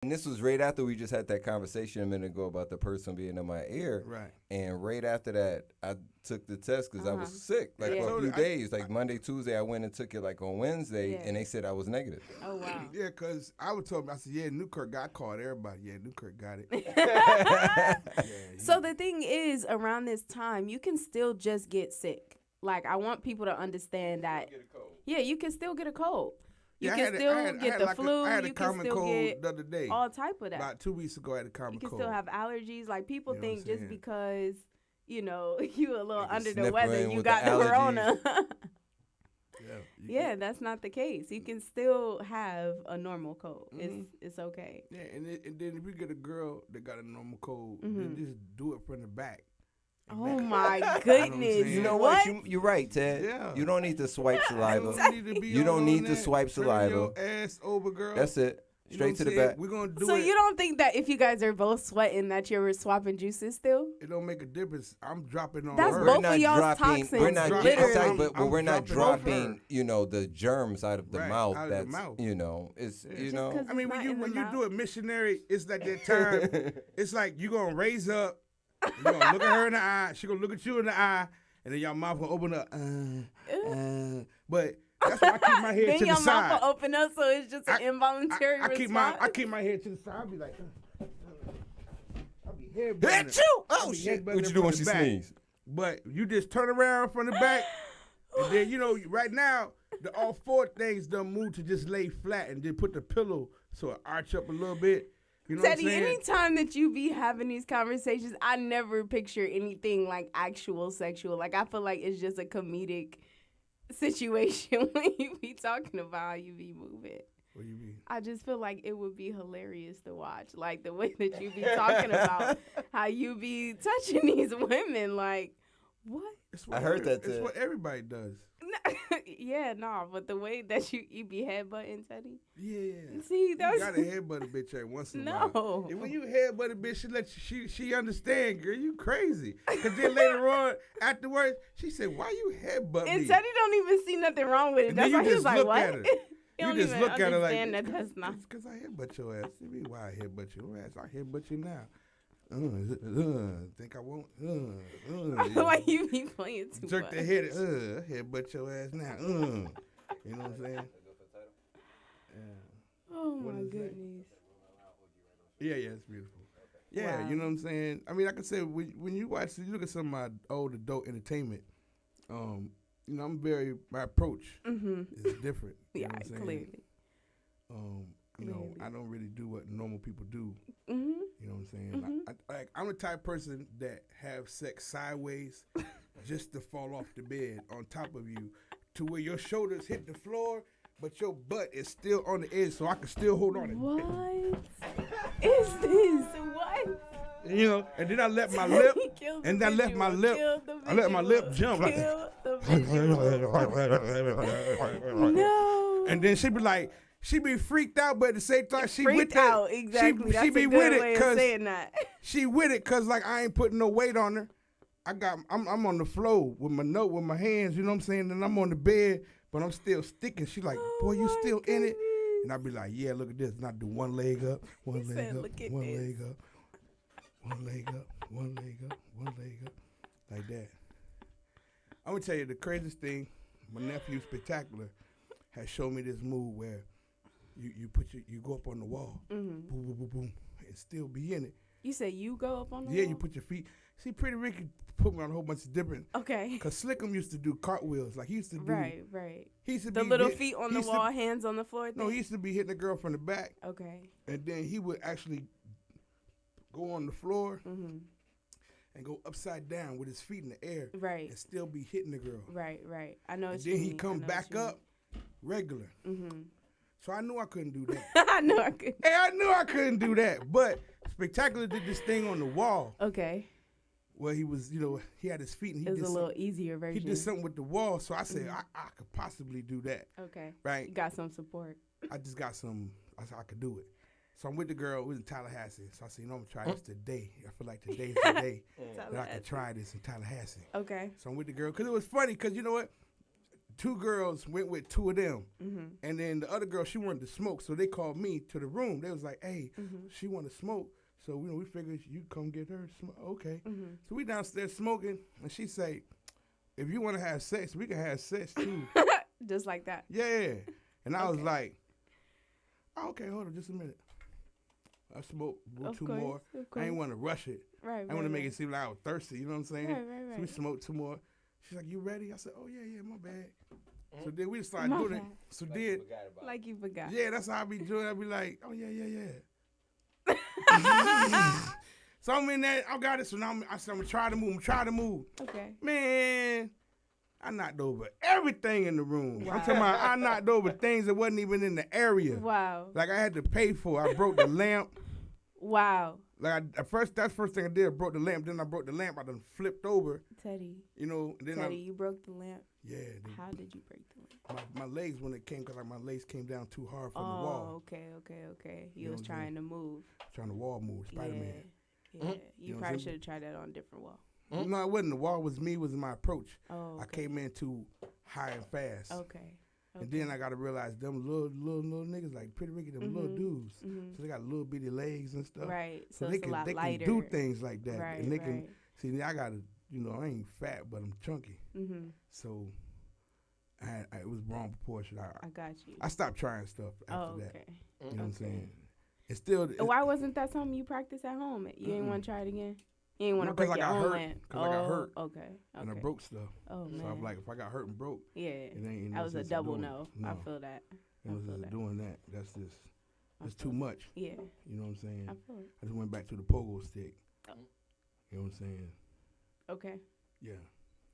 And this was right after we just had that conversation a minute ago about the person being in my ear. Right. And right after that, I took the test because I was sick, like for a few days. Like Monday, Tuesday, I went and took it like on Wednesday, and they said I was negative. Oh, wow. Yeah, because I was told, I said, yeah, Newkirk got called. Everybody, yeah, Newkirk got it. So the thing is, around this time, you can still just get sick. Like, I want people to understand that. Yeah, you can still get a cold. You can still get the flu. I had a you can common still cold get the other day. all type of that. About 2 weeks ago, I had a common cold. You can cold. still have allergies. Like, people You know think what I'm just saying? because, you know, you a little under the sniffer weather, in you with got the the allergies. corona. Yeah, that's not the case. You can still have a normal cold. It's okay. Yeah, and then if you get a girl that got a normal cold, then just do it from the back. Oh my goodness! You know what? You're right, Ted. Yeah. You don't need to swipe saliva. You You don't need to swipe saliva. Your ass over, girl. That's it. You know Straight to what the I'm back. saying? We're gonna do So it. you don't think that if you guys are both sweating that you're swapping juices still? It don't make a difference. I'm dropping on That's her. both of y'all's toxins. We're not literally. but we're not dropping dropping, you know, the germs out of the mouth. out of That's the mouth. you know, it's you Just know. 'cause I mean, it's when not you in the when you mouth. do it missionary, it's like that time. It's like you gonna raise up, you gonna look at her in the eye, she gonna look at you in the eye, and then your mouth gonna open up. But that's why I keep my head Then to the your side. mouth will open up, so it's just an involuntary I response. keep my head to the side. I'll be like, I'll be headbutting. Hit you! Oh shit! What you do when she sneeze? But you just turn around from the back, and then you know right now the all four things done move to just lay flat and then put the pillow so it arch up a little bit. You know Teddy, what I'm saying? anytime that you be having these conversations, I never picture anything like actual sexual. Like, I feel like it's just a comedic situation when you be talking about how you be moving. What do you mean? I just feel like it would be hilarious to watch. Like, the way that you be talking about how you be touching these women. Like, what? I heard that, It's what everybody does. Yeah, nah, but the way that you be headbutting, Teddy. Yeah. See, that's... You gotta headbutt a bitch every once in a while. No. And when you headbutt a bitch, she understand, girl, you crazy. Because then later on, afterwards, she said, why you headbutt me? And Teddy don't even see nothing wrong with it. And That's then why you he was just like, look what? at her. He You don't just even look at her like, understand that that's not... because I headbutt your ass. You mean, why I headbutt your ass? I headbutt you now. Think I won't? Why you be playing too Jerk much? the head. Headbutt your ass now. You know what I'm saying? Oh What my is that? goodness. Yeah, it's beautiful. Yeah, Wow. you know what I'm saying? I mean, like I said, when you look at some of my old adult entertainment, you know, my approach is different. You Yeah, know what I'm saying? clearly. You know, Clearly. I don't really do what normal people do. Mm-hmm. You know what I'm saying? I'm the type of person that have sex sideways just to fall off the bed on top of you to where your shoulders hit the floor, but your butt is still on the edge so I can still hold on. What is this? What? You know, and then I let my lip, Kill the and then I let visual, my lip, kill the I let my lip visual, jump like kill the visual. No. And then she be freaked out, but at the same time she with Freaked that. out, exactly. She That's be a with good it way of cause saying that. she with it cause like I ain't putting no weight on her. I'm on the floor with my hands, you know what I'm saying? And I'm on the bed, but I'm still sticking. She like, boy, you still in it? And I be like, yeah, look at this. And I do one leg up, one leg said, up, "Look at one this." leg up, one leg up, one leg up, one leg up, like that. I'm gonna tell you the craziest thing. My nephew Spectacular has shown me this move where you go up on the wall, boom, boom, boom, boom, and still be in it. You say you go up on the Yeah, wall? you put your feet. See, Pretty Ricky put me on a whole bunch of different. Okay. Cause Slickum used to do cartwheels, like he used to do. Right. He used to The be little hit- feet on he the used to- wall, hands on the floor thing? No, he used to be hitting the girl from the back, Okay. and then he would actually go on the floor Mm-hmm. and go upside down with his feet in the air, Right. and still be hitting the girl. Right. I know And what you then mean. he come back up regular. Mm-hmm. So I knew I couldn't do that. I know I could. Hey, I knew I couldn't do that. But Spectacular did this thing on the wall Okay. where he was, you know, he had his feet and he It was did a something. little easier He version. did something with the wall. So I said, I could possibly do that. Okay. Right? You got some support. I just got some, I said I could do it. So I'm with the girl who's in Tallahassee. So I said, you know, I'm going to try this today. I feel like today's the day that I can try this in Tallahassee. Okay. So I'm with the girl. Because it was funny because, you know what? 2 girls went with 2 of them. And then the other girl, she wanted to smoke, so they called me to the room. They was like, hey, she want to smoke. So we figured you come get her. Okay. So we downstairs smoking, and she say, if you want to have sex, we can have sex too. Just like that. Yeah. And I was like, oh, okay, hold on just a minute. I smoked 2 more. I didn't want to rush it. Right. I want to make it seem like I was thirsty. You know what I'm saying? Right. So we smoked 2 more. She's like, you ready? I said, oh, yeah, my bad. So then we started doing it. So like you forgot. Yeah, that's how I be doing. I be like, oh, yeah. So I'm in there. I got it. So now I'm going to try to move. Okay. Man, I knocked over everything in the room. Wow. I'm talking about I knocked over things that wasn't even in the area. Wow. Like I had to pay for. I broke the lamp. Wow. Like that's the first thing I did. I broke the lamp. Then I broke the lamp. I done flipped over. Teddy. You know. Then you broke the lamp. Yeah. How did you break the lamp? My legs when it came, cause like my legs came down too hard from the wall. Oh, okay. You was trying to move. Trying to wall move, Spider-Man. Yeah. You probably should have tried that on a different wall. No, it wasn't. The wall was me. Was my approach. Oh. Okay. I came in too high and fast. Okay. And then I got to realize them little niggas like Pretty Ricky, them little dudes. So they got little bitty legs and stuff. Right. So they it's a lot they lighter. can do things like that. Right. And they can see. I got to, I ain't fat, but I'm chunky. So it was wrong proportion. I got you. I stopped trying stuff after that. Okay. You know what I'm saying? It's still. Why wasn't that something you practiced at home? You didn't want to try it again? You didn't want to break your own lamp? Because I got hurt. Okay. And I broke stuff. Oh, man. So I'm like, if I got hurt and broke, it ain't that was a double no. I feel that. It was just doing that. That's just, it's too much. Yeah. You know what I'm saying? I feel it. I just went back to the pogo stick. Oh. You know what I'm saying? Okay. Yeah.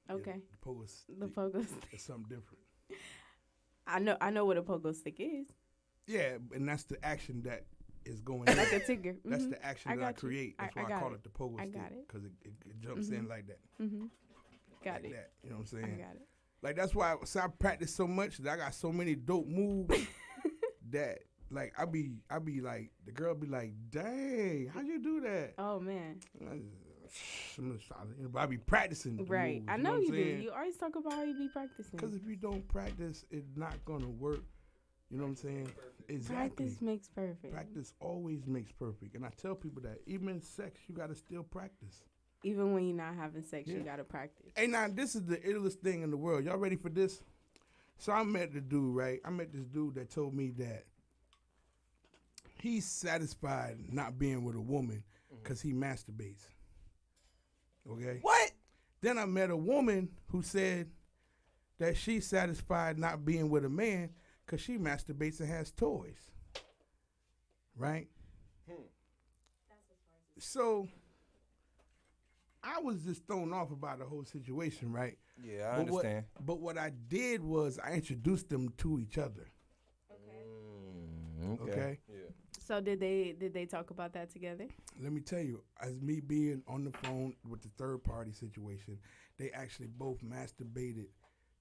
Okay. Yeah, the pogo stick. It's something different. I know what a pogo stick is. Yeah, and that's the action that is going like a tigger. That's the action that I create. That's why I call it the pogo stick. I got it. Because it jumps in like that. Got like it. That, you know what I'm saying? I got it. Like that's why I practice so much that I got so many dope moves that like I be like the girl be like, dang, how'd you do that? Oh man. I be practicing. Right. Moves, I know you do. saying? You always talk about how you be practicing. Because if you don't practice, it's not gonna work. You know what I'm saying? Exactly. Practice makes perfect. Practice always makes perfect. And I tell people that even in sex, you gotta still practice. Even when you're not having sex, you gotta practice. Hey, now this is the illest thing in the world. Y'all ready for this? So I met the dude, right? I met this dude that told me that he's satisfied not being with a woman because he masturbates. Okay? What? Then I met a woman who said that she's satisfied not being with a man because she masturbates and has toys. Right? So I was just thrown off about the whole situation, right? Yeah, I understand. But what I did was I introduced them to each other. Okay. Yeah. So did they talk about that together? Let me tell you, as me being on the phone with the third party situation, they actually both masturbated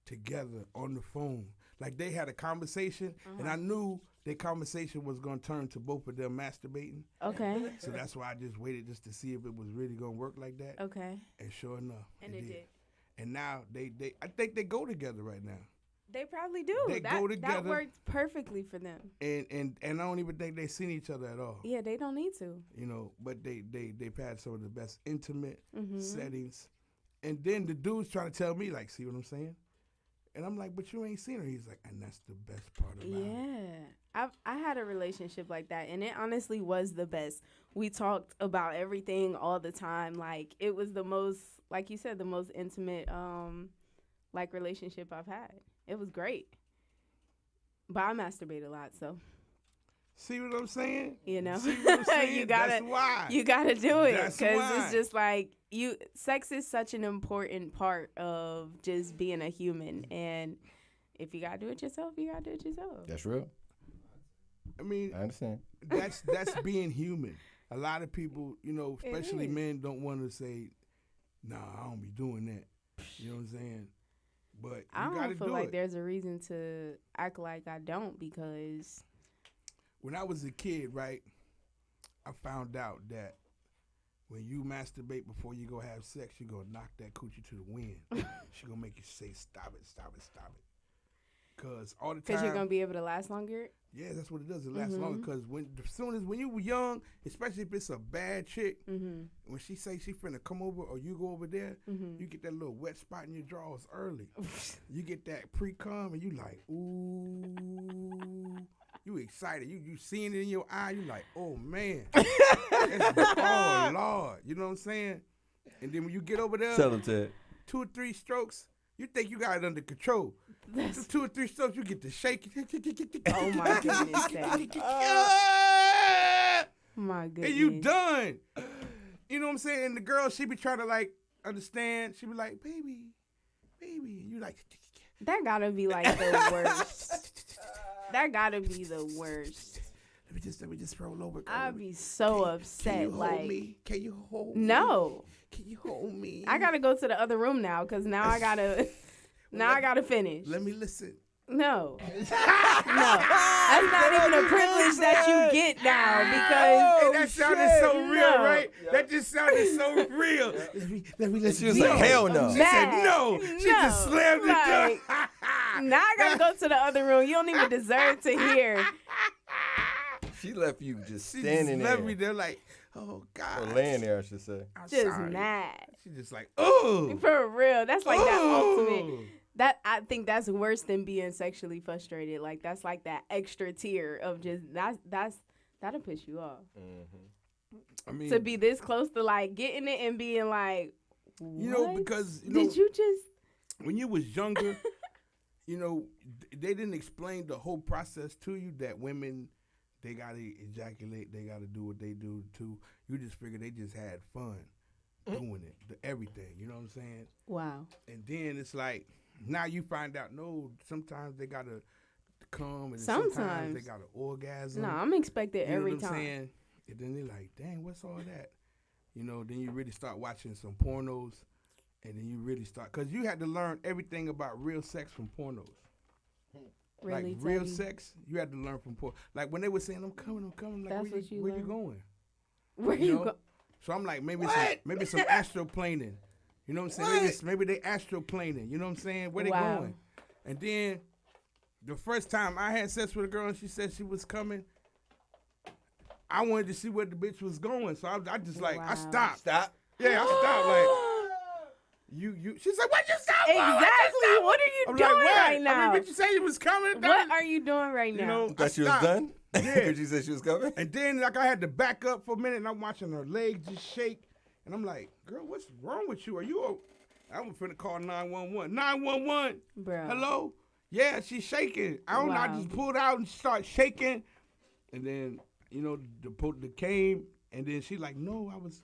together on the phone. Like they had a conversation, and I knew their conversation was going to turn to both of them masturbating. Okay. So that's why I just waited just to see if it was really going to work like that. Okay. And sure enough, and it did. And now I think they go together right now. They probably do. They go together. That worked perfectly for them. And I don't even think they've seen each other at all. Yeah, they don't need to. You know, but they've had some of the best intimate settings. And then the dude's trying to tell me, like, see what I'm saying? And I'm like, but you ain't seen her. He's like, and that's the best part about it. Yeah. I had a relationship like that, and it honestly was the best. We talked about everything all the time. Like, it was the most, like you said, the most intimate, like, relationship I've had. It was great. But I masturbate a lot, so. See what I'm saying? You know, See what I'm saying? That's why. You gotta do it, because it's just like sex is such an important part of just being a human, and if you gotta do it yourself, you gotta do it yourself. That's real. I mean, I understand. That's being human. A lot of people, you know, especially men, don't want to say, "Nah, I don't be doing that." You know what I'm saying? But I don't feel like it. there's a reason to act like I don't, because when I was a kid, right, I found out that when you masturbate before you go have sex, you're going to knock that coochie to the wind. She going to make you say, stop it, stop it, stop it. Because all the time. Because you're going to be able to last longer? Yeah, that's what it does. It lasts longer. Because when you were young, especially if it's a bad chick, when she say she finna come over or you go over there, you get that little wet spot in your drawers early. You get that pre-cum and you like, ooh. You excited. You seeing it in your eye. You like, oh, man. Oh, Lord. You know what I'm saying? And then when you get over there, tell them, Ted. 2 or 3 strokes, you think you got it under control. 2 or 3 strokes, you get to shake it. Oh, my goodness. My goodness. And you done. You know what I'm saying? And the girl, she be trying to, like, understand. She be like, baby. And you like. That gotta be, like, the worst. That gotta be the worst. Let me just roll over. I'd be so upset. Can you like, hold me? Can you hold me? No. Can you hold me? I gotta go to the other room now because now I gotta. I gotta finish. Let me listen. No. That's not even a privilege that you get now because. Hey, that sounded so real, right? Yeah. That just sounded so real. Let me listen. She was like, hell no. She said no. She just slammed the door. Now I gotta go to the other room. You don't even deserve to hear. She left you just standing there. She left me there like, oh, God. Or laying there, I should say. Just mad. She just like, oh. For real. That's like that ultimate. I think that's worse than being sexually frustrated. Like, that's like that extra tier of just, that'll piss you off. I mean, to be this close to, like, getting it and being like, what? You know, because, did you just. When you was younger, you know, they didn't explain the whole process to you that women, they got to ejaculate, they got to do what they do too. You just figured they just had fun doing it, everything. You know what I'm saying? Wow. And then it's like, now you find out, no, sometimes they got to come and sometimes they got to orgasm. No, I'm expected every time. You know what I'm saying? And then they're like, dang, what's all that? You know, then you really start watching some pornos. And then you really start, because you had to learn everything about real sex from pornos. Really, like real sex, you had to learn from porn. Like when they were saying, I'm coming. Like, where you going? Where you going? So I'm like, maybe some astroplaning. You know what I'm saying? Maybe they astroplaning. You know what I'm saying? Where they going? And then the first time I had sex with a girl and she said she was coming, I wanted to see where the bitch was going. So I just like, I stopped. Stop? Yeah, I stopped. Like, she's like, what you stop? Exactly. What are you doing right now? I mean, but you say you was coming. What are you doing right now? You know, thought she was done? Yeah. Because you said she was coming? And then, like, I had to back up for a minute, and I'm watching her legs just shake. And I'm like, girl, what's wrong with you? I was finna call 911. 911. Bro. Hello? Yeah, she's shaking. I don't know. I just pulled out and started shaking. And then, you know, the came, and then she like, no, I was.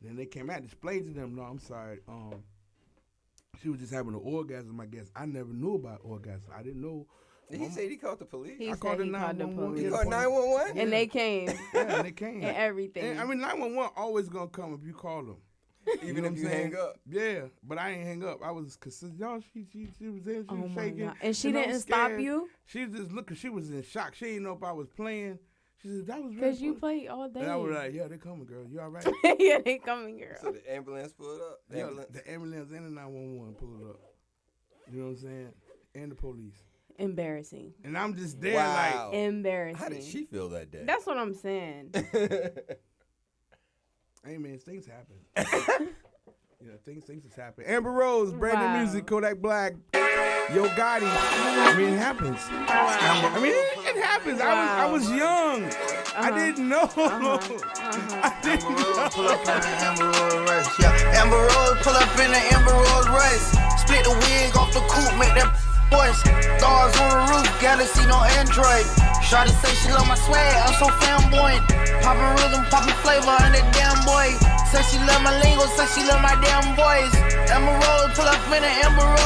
Then they came out and explained to them, no, I'm sorry. She was just having an orgasm, I guess. I never knew about orgasm. I didn't know. He said he called the police. He called the 911. He called 911? And they came. Yeah, they came. And everything. And, I mean, 911 always going to come if you call them. Even if you hang up? Yeah, but I ain't hang up. I was, because she was in, she was shaking. God. And she didn't stop you? She was just looking, she was in shock. She didn't know if I was playing. She said, that was really because you play all day. And I was like, yeah, they coming, girl. You all right? Yeah, they coming, girl. So the ambulance pulled up? The ambulance and the 911 pulled up. You know what I'm saying? And the police. Embarrassing. And I'm just there like. Embarrassing. How did she feel that day? That's what I'm saying. Hey, man, things happen. Yeah, things just happen. Amber Rose, brand new music, Kodak Black, Yo Gotti. I mean, it happens. I mean, it happens. I was young. I didn't know. I didn't know. Pull up in the Amber Rose race. Yeah, Amber Rose, pull up in the Amber Rose race. Split the wig off the coupe, make that voice. Stars on the roof, Galaxy, no Android. Shawty say she love my swag, I'm so fanboy. Poppin' rhythm, poppin' flavor, and that damn boy. Say she love my lingo, say she love my damn voice. Amber Rose, pull up in the Amber Rose.